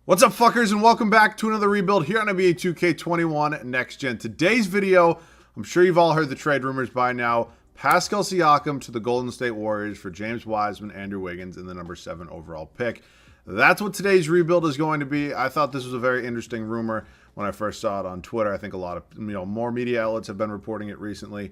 What's up, fuckers, and welcome back to another rebuild here on NBA 2K21 Next Gen. Today's video, I'm sure you've all heard the trade rumors by now. Pascal Siakam to the Golden State Warriors for James Wiseman, Andrew Wiggins, and the number 7 overall pick. That's what today's rebuild is going to be. I thought this was a very interesting rumor when I first saw it on Twitter. I think a lot of more media outlets have been reporting it recently.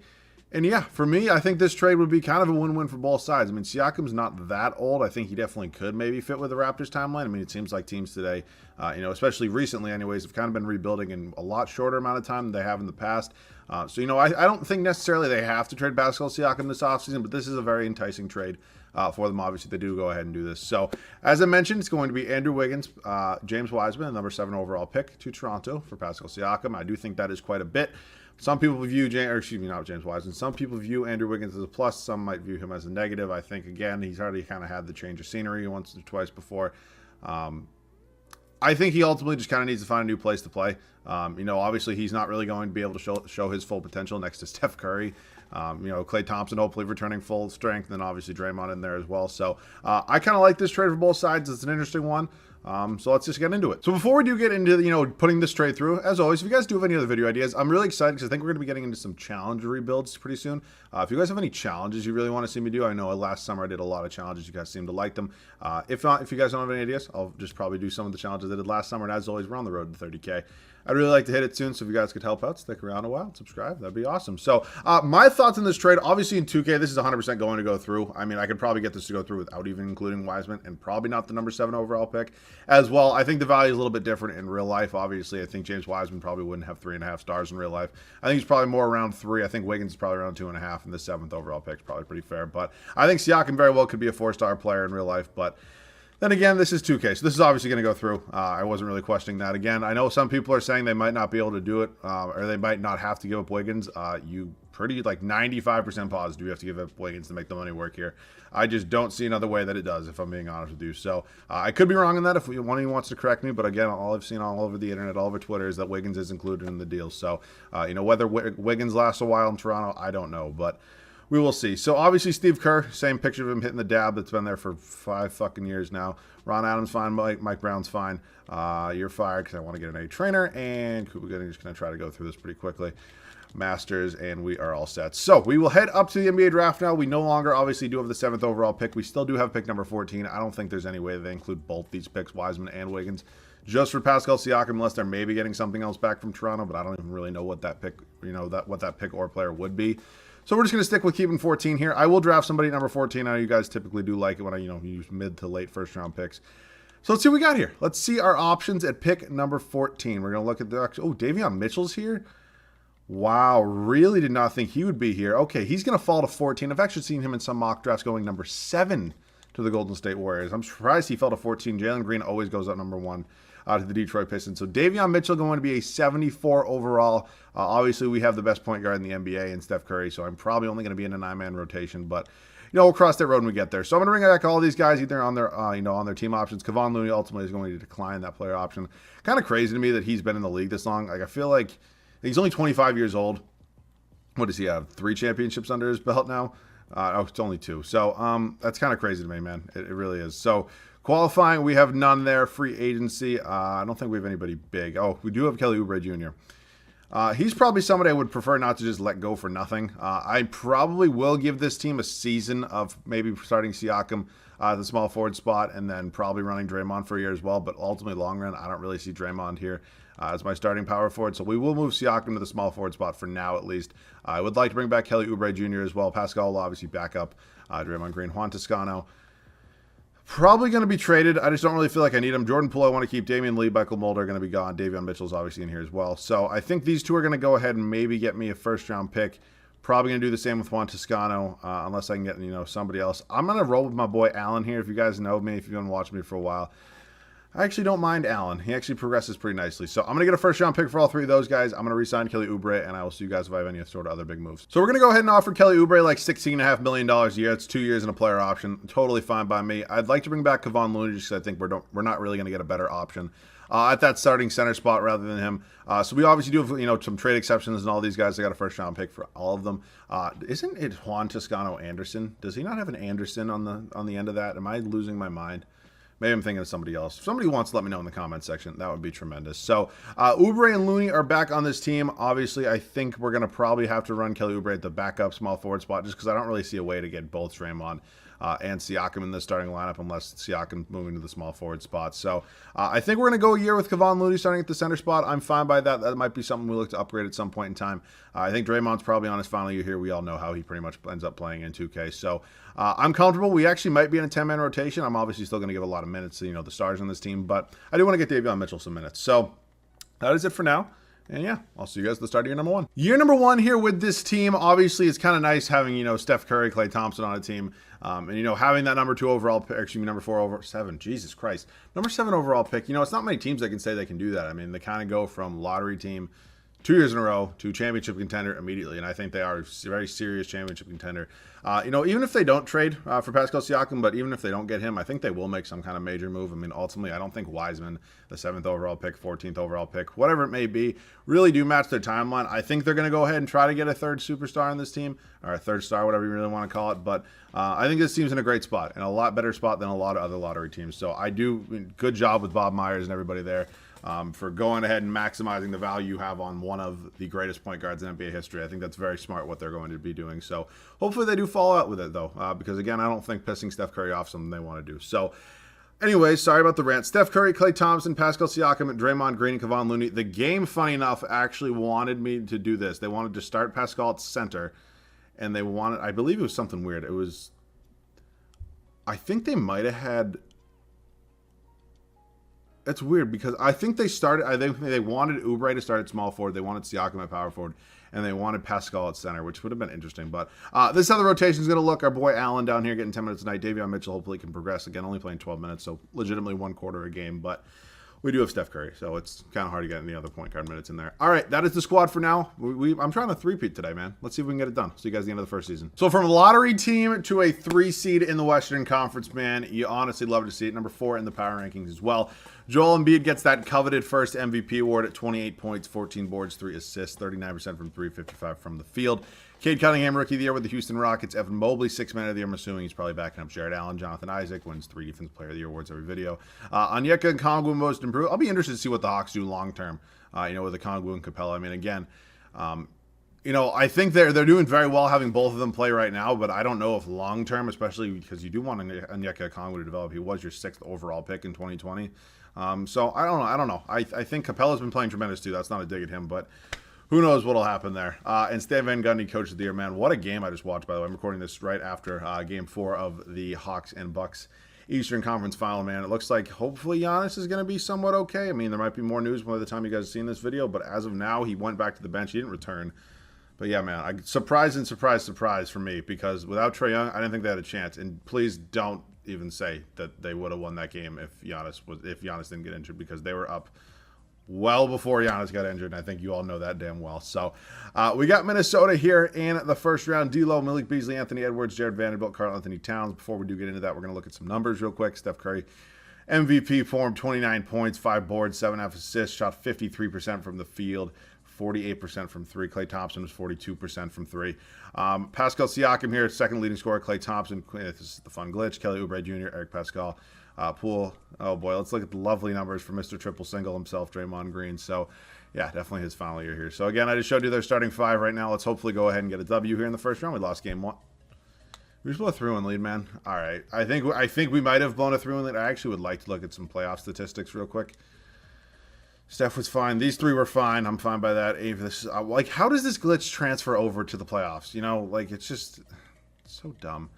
And yeah, for me, I think this trade would be kind of a win-win for both sides. I mean, Siakam's not that old. I think he definitely could maybe fit with the Raptors timeline. I mean, it seems like teams today, especially recently anyways, have kind of been rebuilding in a lot shorter amount of time than they have in the past. I don't think necessarily they have to trade Pascal Siakam this offseason, but this is a very enticing trade for them. Obviously, they do go ahead and do this. So, as I mentioned, it's going to be Andrew Wiggins, James Wiseman, the number 7 overall pick to Toronto for Pascal Siakam. I do think that is quite a bit. Some people view not James Wiseman. Some people view Andrew Wiggins as a plus. Some might view him as a negative. I think, again, he's already kind of had the change of scenery once or twice before. I think he ultimately just kind of needs to find a new place to play. Obviously he's not really going to be able to show his full potential next to Steph Curry. Klay Thompson hopefully returning full strength, and then obviously Draymond in there as well. So I kind of like this trade for both sides. It's an interesting one. So let's just get into it. So before we do get into, putting this trade through, as always, if you guys do have any other video ideas, I'm really excited because I think we're going to be getting into some challenge rebuilds pretty soon. If you guys have any challenges you really want to see me do, I know last summer I did a lot of challenges. You guys seem to like them. If not, if you guys don't have any ideas, I'll just probably do some of the challenges I did last summer. And as always, we're on the road to 30K. I'd really like to hit it soon, so if you guys could help out, stick around a while, subscribe, that'd be awesome. So my thoughts on this trade, obviously in 2K, this is 100% going to go through. I mean, I could probably get this to go through without even including Wiseman, and probably not the number 7 overall pick as well. I think the value is a little bit different in real life. Obviously, I think James Wiseman probably wouldn't have 3.5 stars in real life. I think he's probably more around 3. I think Wiggins is probably around 2.5, and the 7th overall pick is probably pretty fair. But I think Siakam very well could be a 4-star player in real life, but then again, this is 2K, so this is obviously going to go through. I wasn't really questioning that. Again, I know some people are saying they might not be able to do it, or they might not have to give up Wiggins. You pretty, 95% positive you have to give up Wiggins to make the money work here. I just don't see another way that it does, if I'm being honest with you. So I could be wrong on that if one of you wants to correct me, but again, all I've seen all over the internet, all over Twitter, is that Wiggins is included in the deal. So, whether Wiggins lasts a while in Toronto, I don't know, but we will see. So obviously Steve Kerr, same picture of him hitting the dab that's been there for 5 fucking years now. Ron Adams fine, Mike Brown's fine. You're fired because I want to get an A trainer, and we're just going to try to go through this pretty quickly. Masters, and we are all set. So we will head up to the NBA draft now. We no longer obviously do have the 7th overall pick. We still do have pick number 14. I don't think there's any way they include both these picks, Wiseman and Wiggins, just for Pascal Siakam, unless they're maybe getting something else back from Toronto, but I don't even really know what that pick, what that pick or player would be. So we're just going to stick with keeping 14 here. I will draft somebody at number 14. I know you guys typically do like it when I, use mid to late first round picks. So let's see what we got here. Let's see our options at pick number 14. We're going to look at Davion Mitchell's here. Wow, really did not think he would be here. Okay, he's going to fall to 14. I've actually seen him in some mock drafts going number 7 to the Golden State Warriors. I'm surprised he fell to 14. Jalen Green always goes up number 1. To the Detroit Pistons. So Davion Mitchell going to be a 74 overall. Obviously, we have the best point guard in the NBA in Steph Curry, so I'm probably only going to be in a 9-man rotation, but we'll cross that road when we get there. So I'm going to bring back all these guys either on their on their team options. Kevon Looney ultimately is going to decline that player option. Kind of crazy to me that he's been in the league this long. I feel like he's only 25 years old. What does he have? 3 championships under his belt now? It's only 2. So that's kind of crazy to me, man. It really is. So qualifying, we have none there. Free agency, I don't think we have anybody big. Oh, we do have Kelly Oubre Jr. He's probably somebody I would prefer not to just let go for nothing. I probably will give this team a season of maybe starting Siakam the small forward spot, and then probably running Draymond for a year as well. But ultimately, long run, I don't really see Draymond here as my starting power forward. So we will move Siakam to the small forward spot for now, at least. I would like to bring back Kelly Oubre Jr. as well. Pascal will obviously back up Draymond Green. Juan Toscano probably going to be traded. I just don't really feel like I need him. Jordan Poole I want to keep. Damian Lee, Michael Mulder are going to be gone. Davion Mitchell's obviously in here as well. So I think these two are going to go ahead and maybe get me a first-round pick. Probably going to do the same with Juan Toscano unless I can get somebody else. I'm going to roll with my boy Allen here. If you guys know me, if you've been watching me for a while, I actually don't mind Allen. He actually progresses pretty nicely. So I'm going to get a first-round pick for all 3 of those guys. I'm going to re-sign Kelly Oubre, and I will see you guys if I have any sort of other big moves. So we're going to go ahead and offer Kelly Oubre like $16.5 million a year. It's 2 years and a player option. Totally fine by me. I'd like to bring back Kevon Looney just because I think we're not really going to get a better option at that starting center spot rather than him. So we obviously do have some trade exceptions and all these guys. I got a first-round pick for all of them. Isn't it Juan Toscano Anderson? Does he not have an Anderson on the end of that? Am I losing my mind? Maybe I'm thinking of somebody else. If somebody wants to let me know in the comment section, that would be tremendous. So, Oubre and Looney are back on this team. Obviously, I think we're going to probably have to run Kelly Oubre at the backup small forward spot just because I don't really see a way to get both Draymond and Siakam in the starting lineup unless Siakam moving to the small forward spot. So I think we're going to go a year with Kevon Looney starting at the center spot. I'm fine by that. That might be something we look to upgrade at some point in time. I think Draymond's probably on his final year here. We all know how he pretty much ends up playing in 2K. So I'm comfortable. We actually might be in a 10-man rotation. I'm obviously still going to give a lot of minutes to, the stars on this team, but I do want to get Davion Mitchell some minutes. So that is it for now. And yeah, I'll see you guys at the start of year number 1. Year number 1 here with this team. Obviously, it's kind of nice having, Steph Curry, Klay Thompson on a team. And, having that number 2 overall pick, excuse me, number 4 over 7, Jesus Christ. Number 7 overall pick, it's not many teams that can say they can do that. I mean, they kind of go from lottery team 2 years in a row to championship contender immediately, and I think they are a very serious championship contender. Even if they don't trade for Pascal Siakam, but even if they don't get him, I think they will make some kind of major move. I mean, ultimately, I don't think Wiseman, the 7th overall pick, 14th overall pick, whatever it may be, really do match their timeline. I think they're going to go ahead and try to get a 3rd superstar on this team, or a 3rd star, whatever you really want to call it. But I think this team's in a great spot, and a lot better spot than a lot of other lottery teams. So good job with Bob Myers and everybody there. For going ahead and maximizing the value you have on one of the greatest point guards in NBA history. I think that's very smart what they're going to be doing. So hopefully they do follow out with it, though, because, again, I don't think pissing Steph Curry off something they want to do. So anyways, sorry about the rant. Steph Curry, Klay Thompson, Pascal Siakam, Draymond Green, and Kevon Looney. The game, funny enough, actually wanted me to do this. They wanted to start Pascal at center, and they wanted, I believe it was something weird. I think they might have had... It's weird because I think they wanted Oubre to start at small forward, they wanted Siakam at power forward, and they wanted Pascal at center, which would have been interesting. But this is how the rotation is going to look. Our boy Allen down here getting 10 minutes tonight. Davion Mitchell hopefully can progress. Again, only playing 12 minutes, so legitimately 1/4 a game. But we do have Steph Curry, so it's kind of hard to get any other point guard minutes in there. All right, that is the squad for now. I'm trying to 3-peat today, man. Let's see if we can get it done. See you guys at the end of the first season. So from a lottery team to a 3 seed in the Western Conference, man, you honestly love to see it. Number 4 in the power rankings as well. Joel Embiid gets that coveted first MVP award at 28 points, 14 boards, 3 assists, 39% from 3, 55 from the field. Cade Cunningham, Rookie of the Year with the Houston Rockets. Evan Mobley, 6th Man of the Year. I'm assuming he's probably backing up Jared Allen. Jonathan Isaac wins 3 Defensive Player of the Year awards every video. Onyeka and Okongwu, Most Improved. I'll be interested to see what the Hawks do long term, with Okongwu and Capella. I mean, again, I think they're doing very well having both of them play right now, but I don't know if long term, especially because you do want Onyeka Okongwu to develop. He was your 6th overall pick in 2020. So I don't know. I think Capella's been playing tremendous too. That's not a dig at him, but who knows what'll happen there. And Stan Van Gundy, Coach of the Year, man. What a game I just watched, by the way. I'm recording this right after Game 4 of the Hawks and Bucks Eastern Conference Final, man. It looks like hopefully Giannis is going to be somewhat okay. I mean, there might be more news by the time you guys have seen this video, but as of now, he went back to the bench. He didn't return. But yeah, man, surprise for me, because without Trae Young, I didn't think they had a chance. And please don't even say that they would have won that game if Giannis didn't get injured, because they were up well before Giannis got injured, and I think you all know that damn well. So we got Minnesota here in the first round. D'Lo, Malik Beasley, Anthony Edwards, Jared Vanderbilt, Karl Anthony Towns. Before we do get into that, we're going to look at some numbers real quick. Steph Curry, MVP form, 29 points, 5 boards, 7.5 assists, shot 53% from the field, 48% from 3. Klay Thompson was 42% from 3. Pascal Siakam here, 2nd leading scorer. Klay Thompson, this is the fun glitch. Kelly Oubre Jr., Eric Pascal. Poole, oh boy, let's look at the lovely numbers for Mr. Triple Single himself, Draymond Green. So, yeah, definitely his final year here. So, again, I just showed you their starting 5 right now. Let's hopefully go ahead and get a W here in the first round. We lost game 1. We just blew a 3-1 lead, man. All right. I think we might have blown a 3-1 lead. I actually would like to look at some playoff statistics real quick. Steph was fine. These 3 were fine. I'm fine by that. How does this glitch transfer over to the playoffs? It's just so dumb.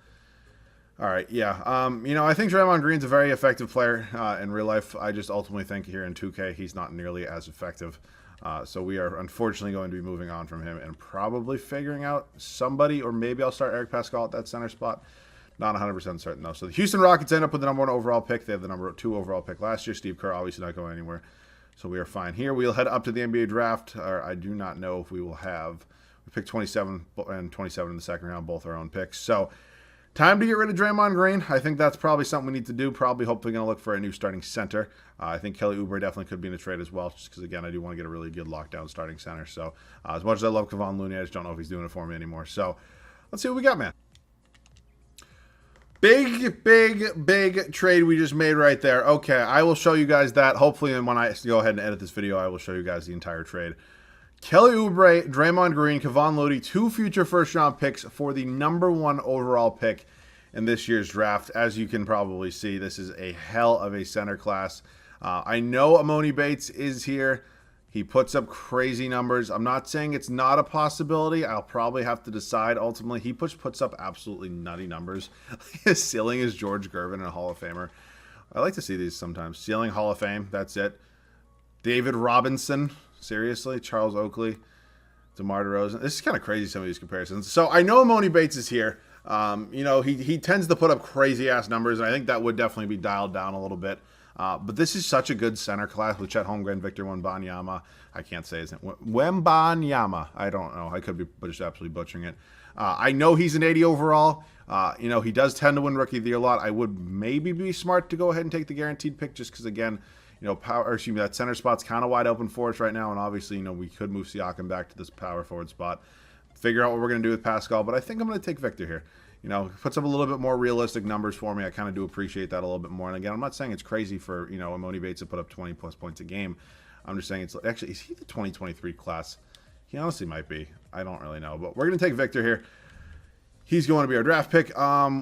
All right, yeah. I think Draymond Green's a very effective player in real life. I just ultimately think here in 2K he's not nearly as effective. So we are unfortunately going to be moving on from him and probably figuring out somebody, or maybe I'll start Eric Pascal at that center spot. Not 100% certain, though. So the Houston Rockets end up with the number 1 overall pick. They have the number 2 overall pick last year. Steve Kerr obviously not going anywhere. So we are fine here. We'll head up to the NBA draft. Or I do not know if we will have. We picked 27 and 27 in the second round, both our own picks. So time to get rid of Draymond Green. I think that's probably something we need to do. Probably hopefully going to look for a new starting center. I think Kelly Oubre definitely could be in a trade as well, just because, again, I do want to get a really good lockdown starting center. So as much as I love Kevon Looney, I just don't know if he's doing it for me anymore. So let's see what we got, man. Big trade we just made right there. Okay, I will show you guys that. Hopefully, and when I go ahead and edit this video, I will show you guys the entire trade. Kelly Oubre, Draymond Green, Kevon Looney, 2 future first-round picks for the #1 overall pick in this year's draft. As you can probably see, this is a hell of a center class. I know Emoni Bates is here. He puts up crazy numbers. I'm not saying it's not a possibility. I'll probably have to decide ultimately. He puts up absolutely nutty numbers. His ceiling is George Gervin, a Hall of Famer. I like to see these sometimes. Ceiling Hall of Fame, that's it. David Robinson, seriously. Charles Oakley, DeMar DeRozan. This is kind of crazy, some of these comparisons. So I know Emoni Bates is here. You know, he tends to put up crazy-ass numbers, and I think that would definitely be dialed down a little bit. But this is such a good center class with Chet Holmgren, Victor Wembanyama. I can't say his name. Wembanyama. I don't know. I could be just absolutely butchering it. I know he's an 80 overall. You know, he does tend to win Rookie of the Year a lot. I would maybe be smart to go ahead and take the guaranteed pick just because, again, you know, that center spot's kind of wide open for us right now. And obviously, you know, we could move Siakam back to this power forward spot. Figure out what we're going to do with Pascal. But I think I'm going to take Victor here. You know, puts up a little bit more realistic numbers for me. I kind of do appreciate that a little bit more. And again, I'm not saying it's crazy for, you know, Emoni Bates to put up 20-plus points a game. I'm just saying it's actually, is he the 2023 class? He honestly might be. I don't really know. But we're going to take Victor here. He's going to be our draft pick.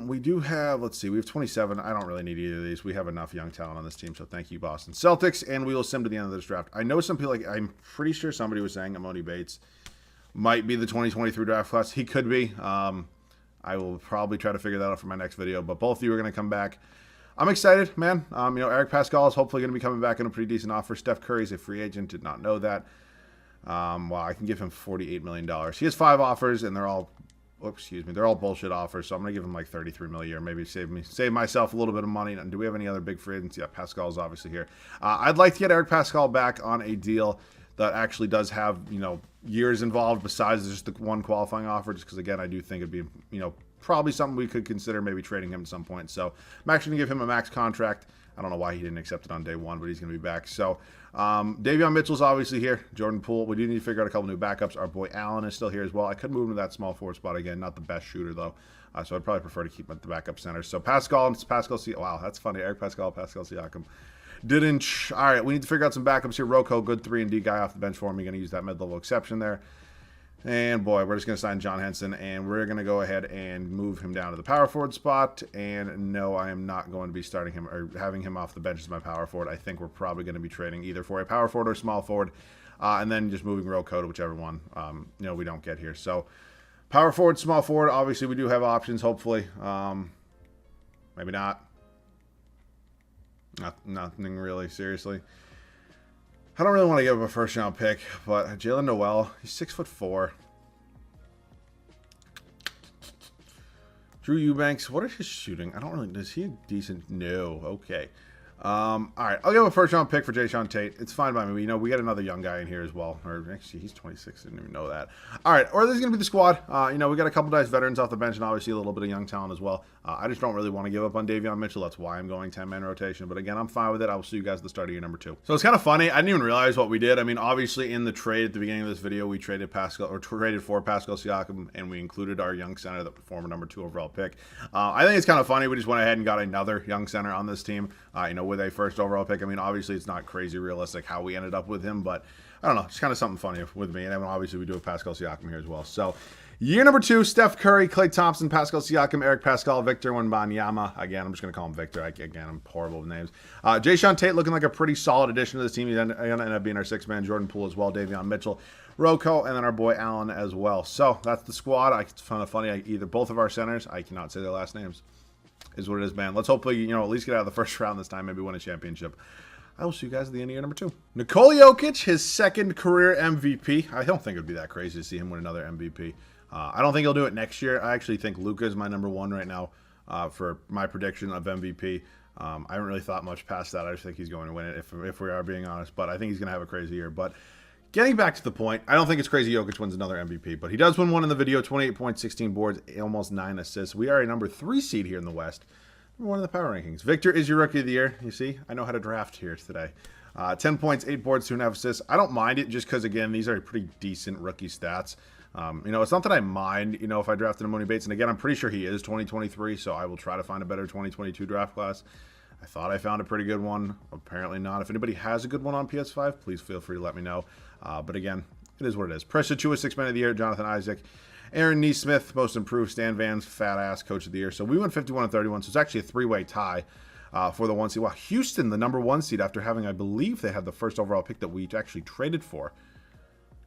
We do have, let's see, we have 27. I don't really need either of these. We have enough young talent on this team. So thank you, Boston Celtics. And we will sim to the end of this draft. I know some people, I'm pretty sure somebody was saying Emoni Bates might be the 2023 draft class. He could be. I will probably try to figure that out for my next video, but both of you are going to come back. I'm excited, man. You know, Eric Pascal is hopefully going to be coming back in a pretty decent offer. Steph Curry's a free agent. Did not know that. Well, I can give him $48 million. He has 5 offers, and they're all, they're all bullshit offers. So I'm going to give him like $33 million a year. Maybe save myself a little bit of money. And do we have any other big free agents? Yeah, Pascal's obviously here. I'd like to get Eric Pascal back on a deal that actually does have, you know, years involved besides just the one qualifying offer, just because, again, I do think it'd be, you know, probably something we could consider maybe trading him at some point. So I'm actually going to give him a max contract. I don't know why he didn't accept it on day 1, but he's going to be back. So Davion Mitchell's obviously here. Jordan Poole. We do need to figure out a couple new backups. Our boy Allen is still here as well. I could move him to that small forward spot again. Not the best shooter, though. So I'd probably prefer to keep him at the backup center. So Pascal and Pascal Siakam. Wow, that's funny. Eric Pascal, Pascal Siakam. All right, we need to figure out some backups here. Rocco, good 3-and-D guy off the bench for me. Going to use that mid-level exception there. And, boy, we're just going to sign John Henson, and we're going to go ahead and move him down to the power forward spot. And, no, I am not going to be starting him or having him off the bench as my power forward. I think we're probably going to be trading either for a power forward or small forward, and then just moving Rocco to whichever one, you know, we don't get here. So, power forward, small forward, obviously we do have options, hopefully. Maybe not. Nothing really, seriously. I don't really want to give up a first-round pick, but Jalen Noel, he's 6'4". Drew Eubanks, what is his shooting? I don't really, is he decent? No. Okay. All right, I'll give him a first-round pick for Jayshawn Tate. It's fine by me. You know, we got another young guy in here as well. Or actually, he's 26. I didn't even know that. All right, or this is going to be the squad. You know, we got a couple nice veterans off the bench and obviously a little bit of young talent as well. I just don't really want to give up on Davion Mitchell. That's why I'm going 10-man rotation. But again, I'm fine with it. I will see you guys at the start of year number 2. So it's kind of funny. I didn't even realize what we did. I mean, obviously in the trade at the beginning of this video, we traded for Pascal Siakam, and we included our young center, the former number 2 overall pick. I think it's kind of funny. We just went ahead and got another young center on this team, you know, with a first overall pick. I mean, obviously it's not crazy realistic how we ended up with him, but I don't know. It's kind of something funny with me. And then obviously we do have Pascal Siakam here as well. So year number 2, Steph Curry, Klay Thompson, Pascal Siakam, Eric Pascal, Victor Wembanyama. Again, I'm just going to call him Victor. Again, I'm horrible with names. Jayshawn Tate looking like a pretty solid addition to this team. He's going to end up being our 6-man. Jordan Poole as well. Davion Mitchell, Rocco, and then our boy Allen as well. So that's the squad. It's kind of funny. Either both of our centers, I cannot say their last names. Is what it is, man. Let's hopefully, you know, at least get out of the first round this time. Maybe win a championship. I will see you guys at the end of year number 2. Nikola Jokic, his 2nd career MVP. I don't think it would be that crazy to see him win another MVP. I don't think he'll do it next year. I actually think Luka is my number 1 right now for my prediction of MVP. I haven't really thought much past that. I just think he's going to win it if we are being honest. But I think he's going to have a crazy year. But getting back to the point, I don't think it's crazy Jokic wins another MVP. But he does win one in the video, 28 points, 16 boards, almost 9 assists. We are a number 3 seed here in the West. Number 1 in the power rankings. Victor is your rookie of the year. You see, I know how to draft here today. 10 points, 8 boards, 2.5 assists. I don't mind it just because, again, these are pretty decent rookie stats. It's not that I mind, if I drafted Emoni Bates. And again, I'm pretty sure he is 2023, so I will try to find a better 2022 draft class. I thought I found a pretty good one. Apparently not. If anybody has a good one on PS5, please feel free to let me know. But again, it is what it is. Press Chua, 6 Man of the Year, Jonathan Isaac. Aaron Neesmith, Most Improved, Stan Vans, Fat Ass, Coach of the Year. So we went 51-31, so it's actually a 3-way tie for the 1 seed. Wow, Houston, the number 1 seed, after having, I believe, they had the first overall pick that we actually traded for.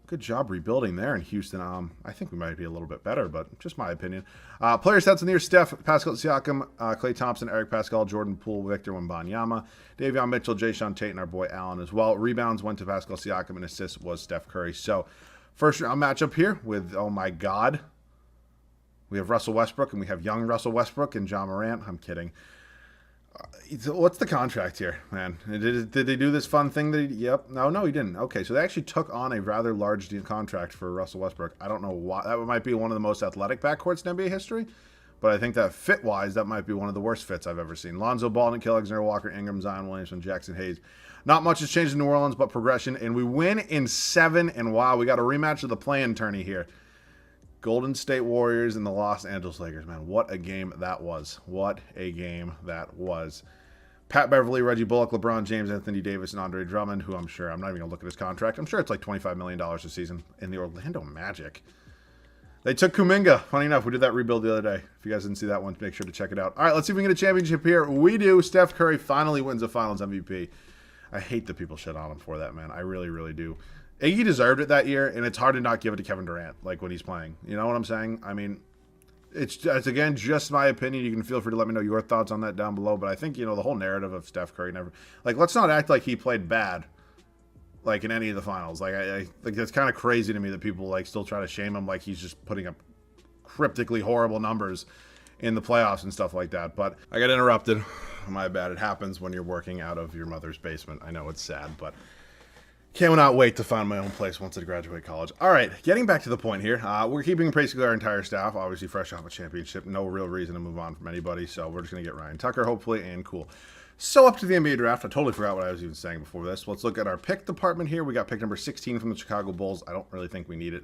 Good job rebuilding there in Houston. I think we might be a little bit better, but just my opinion. Player stats in the year: Steph, Pascal Siakam, Klay Thompson, Eric Pascal, Jordan Poole, Victor Wembanyama, Davion Mitchell, Jayshawn Tate, and our boy Allen as well. Rebounds went to Pascal Siakam, and assists was Steph Curry. So, first round matchup here with, oh my God, we have Russell Westbrook, and we have young Russell Westbrook and John Morant. I'm kidding. What's the contract here, man? Did they do this fun thing? Yep. No, he didn't. Okay, so they actually took on a rather large contract for Russell Westbrook. I don't know why. That might be one of the most athletic backcourts in NBA history, but I think that fit-wise, that might be one of the worst fits I've ever seen. Lonzo Ball, Nickeil Alexander-Walker, Ingram, Zion Williamson, Jackson Hayes. Not much has changed in New Orleans, but progression, and we win in 7, and wow, we got a rematch of the play-in tourney here. Golden State Warriors and the Los Angeles Lakers, man. What a game that was. What a game that was. Pat Beverly, Reggie Bullock, LeBron James, Anthony Davis, and Andre Drummond, who I'm not even going to look at his contract. I'm sure it's like $25 million a season in the Orlando Magic. They took Kuminga. Funny enough, we did that rebuild the other day. If you guys didn't see that one, make sure to check it out. All right, let's see if we can get a championship here. We do. Steph Curry finally wins the Finals MVP. I hate that people shit on him for that, man. I really, really do. Iggy deserved it that year, and it's hard to not give it to Kevin Durant, like when he's playing. You know what I'm saying? I mean, it's again, just my opinion. You can feel free to let me know your thoughts on that down below. But I think, the whole narrative of Steph Curry never, let's not act like he played bad, like in any of the finals. I think that's kind of crazy to me that people still try to shame him like he's just putting up cryptically horrible numbers in the playoffs and stuff like that. But I got interrupted. My bad. It happens when you're working out of your mother's basement. I know it's sad, but cannot wait to find my own place once I graduate college. All right, getting back to the point here. We're keeping basically our entire staff, obviously fresh off a championship. No real reason to move on from anybody, so we're just going to get Ryan Tucker, hopefully, and cool. So up to the NBA draft. I totally forgot what I was even saying before this. Let's look at our pick department here. We got pick number 16 from the Chicago Bulls. I don't really think we need it.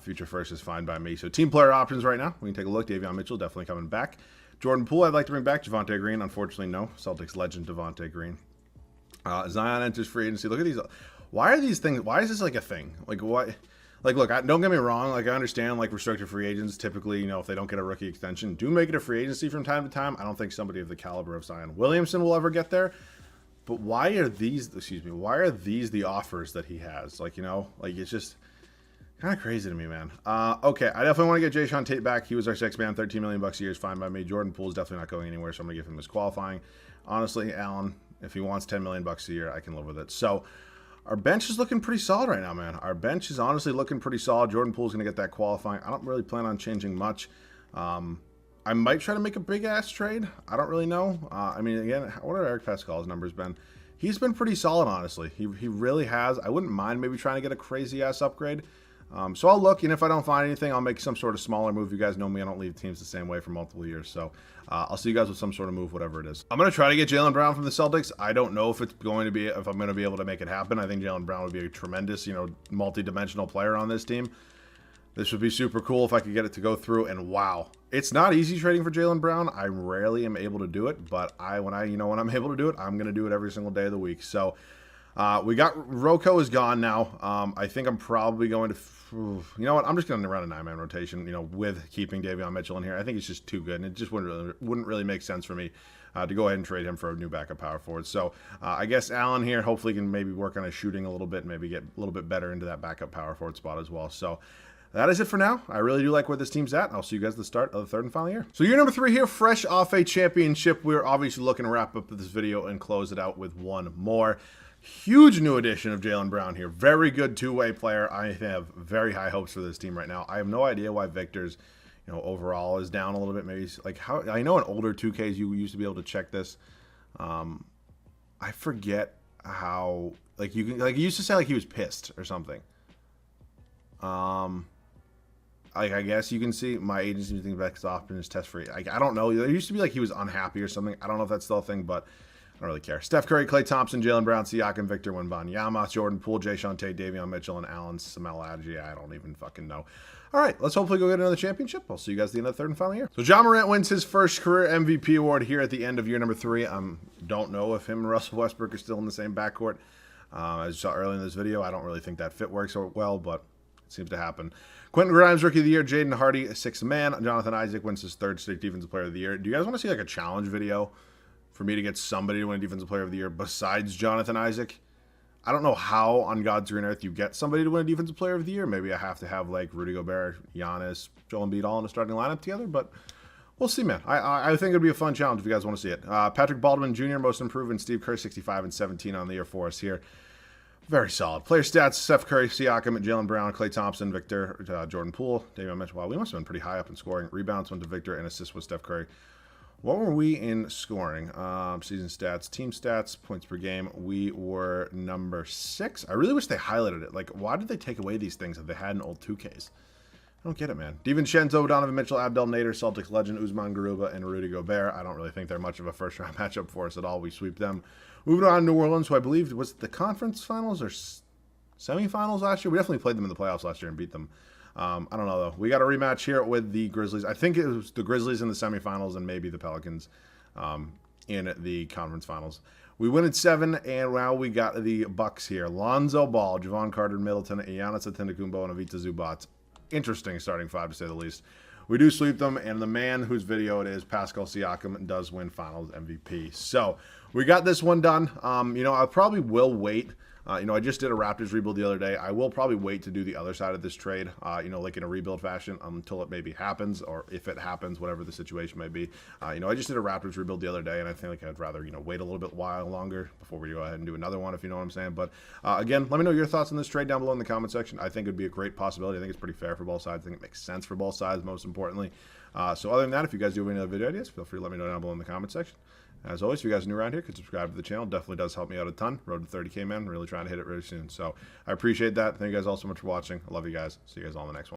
Future first is fine by me. So team player options right now. We can take a look. Davion Mitchell definitely coming back. Jordan Poole, I'd like to bring back. Javonte Green, unfortunately, no. Celtics legend Javonte Green. Zion enters free agency. Look at these. Why are these things? Why is this a thing? What? Look, don't get me wrong. I understand, restricted free agents typically, if they don't get a rookie extension, do make it a free agency from time to time. I don't think somebody of the caliber of Zion Williamson will ever get there. But why are these? Why are these the offers that he has? It's just kind of crazy to me, man. Okay, I definitely want to get Jayshawn Tate back. He was our 6th man. $13 million a year is fine by me. Jordan Poole is definitely not going anywhere, so I'm gonna give him his qualifying. Honestly, Allen, if he wants $10 million a year, I can live with it. So. Our bench is looking pretty solid right now, man. Our bench is honestly looking pretty solid. Jordan Poole's going to get that qualifying. I don't really plan on changing much. I might try to make a big-ass trade. I don't really know. Again, what are Eric Pascal's numbers been? He's been pretty solid, honestly. He really has. I wouldn't mind maybe trying to get a crazy-ass upgrade. So I'll look, and if I don't find anything, I'll make some sort of smaller move. You guys know me. I don't leave teams the same way for multiple years. So I'll see you guys with some sort of move, whatever it is. I'm going to try to get Jaylen Brown from the Celtics. I don't know if I'm going to be able to make it happen. I think Jaylen Brown would be a tremendous, multi-dimensional player on this team. This would be super cool if I could get it to go through. And wow, it's not easy trading for Jaylen Brown. I rarely am able to do it, but when I'm able to do it, I'm going to do it every single day of the week. So we got Rocco is gone now. I think I'm probably going to, you know what? I'm just going to run a 9-man rotation, with keeping Davion Mitchell in here. I think it's just too good, and it just wouldn't really make sense for me to go ahead and trade him for a new backup power forward. So I guess Allen here hopefully can maybe work on his shooting a little bit, maybe get a little bit better into that backup power forward spot as well. So that is it for now. I really do like where this team's at. I'll see you guys at the start of the 3rd and final year. So year number 3 here, fresh off a championship. We're obviously looking to wrap up this video and close it out with one more. Huge new addition of Jaylen Brown here. Very good two-way player. I have very high hopes for this team right now. I have no idea why Victor's, overall is down a little bit. Maybe how I know in older 2Ks you used to be able to check this. I forget how you can it used to say he was pissed or something. I guess you can see my agency thinking back off and is test free. I don't know. There used to be he was unhappy or something. I don't know if that's still a thing, but don't really care. Steph Curry, Klay Thompson, Jaylen Brown, Siakam, Victor Wembanyama, Jordan Poole, Jae'Sean Tate, Davion Mitchell, and Alan Samalaji. I don't even fucking know. All right, let's hopefully go get another championship. I'll see you guys at the end of the third and final year. So Ja Morant wins his first career MVP award here at the end of year number 3. Don't know if him and Russell Westbrook are still in the same backcourt. As you saw earlier in this video, I don't really think that fit works so well, but it seems to happen. Quentin Grimes, Rookie of the Year. Jaden Hardy, 6th man. Jonathan Isaac wins his 3rd straight Defensive Player of the Year. Do you guys want to see like a challenge video for me to get somebody to win Defensive Player of the Year besides Jonathan Isaac? I don't know how on God's green earth you get somebody to win a Defensive Player of the Year. Maybe I have to have like Rudy Gobert, Giannis, Joel Embiid all in a starting lineup together, but we'll see, man. I think it'd be a fun challenge if you guys want to see it. Patrick Baldwin Jr., most improved, and Steve Kerr, 65 and 17 on the year for us here. Very solid. Player stats: Steph Curry, Siakam, Jaylen Brown, Klay Thompson, Victor, Jordan Poole, Davion Mitchell. Wow, we must have been pretty high up in scoring. Rebounds went to Victor, and assists with Steph Curry. What were we in scoring? Season stats, team stats, points per game. We were number 6. I really wish they highlighted it. Like, why did they take away these things if they had in old 2Ks? I don't get it, man. DiVincenzo, Donovan Mitchell, Abdel Nader, Celtics legend, Usman Garuba, and Rudy Gobert. I don't really think they're much of a first-round matchup for us at all. We sweep them. Moving on to New Orleans, who I believe was the conference finals or semifinals last year. We definitely played them in the playoffs last year and beat them. I don't know, though. We got a rematch here with the Grizzlies. I think it was the Grizzlies in the semifinals and maybe the Pelicans in the conference finals. We win at 7, and now we got the Bucks here. Lonzo Ball, Javon Carter-Middleton, Giannis Antetokounmpo, and Ivica Zubac. Interesting starting 5, to say the least. We do sweep them, and the man whose video it is, Pascal Siakam, does win Finals MVP. So we got this one done. I probably will wait. I just did a Raptors rebuild the other day. I will probably wait to do the other side of this trade, like in a rebuild fashion until it maybe happens, or if it happens, whatever the situation may be. I just did a Raptors rebuild the other day, and I think I'd rather, wait a little bit while longer before we go ahead and do another one, if you know what I'm saying. But again, let me know your thoughts on this trade down below in the comment section. I think it would be a great possibility. I think it's pretty fair for both sides. I think it makes sense for both sides, most importantly. So other than that, if you guys do have any other video ideas, feel free to let me know down below in the comment section. As always, if you guys are new around here, could subscribe to the channel. Definitely does help me out a ton. Road to 30K, man. Really trying to hit it really soon. So I appreciate that. Thank you guys all so much for watching. I love you guys. See you guys all in the next one.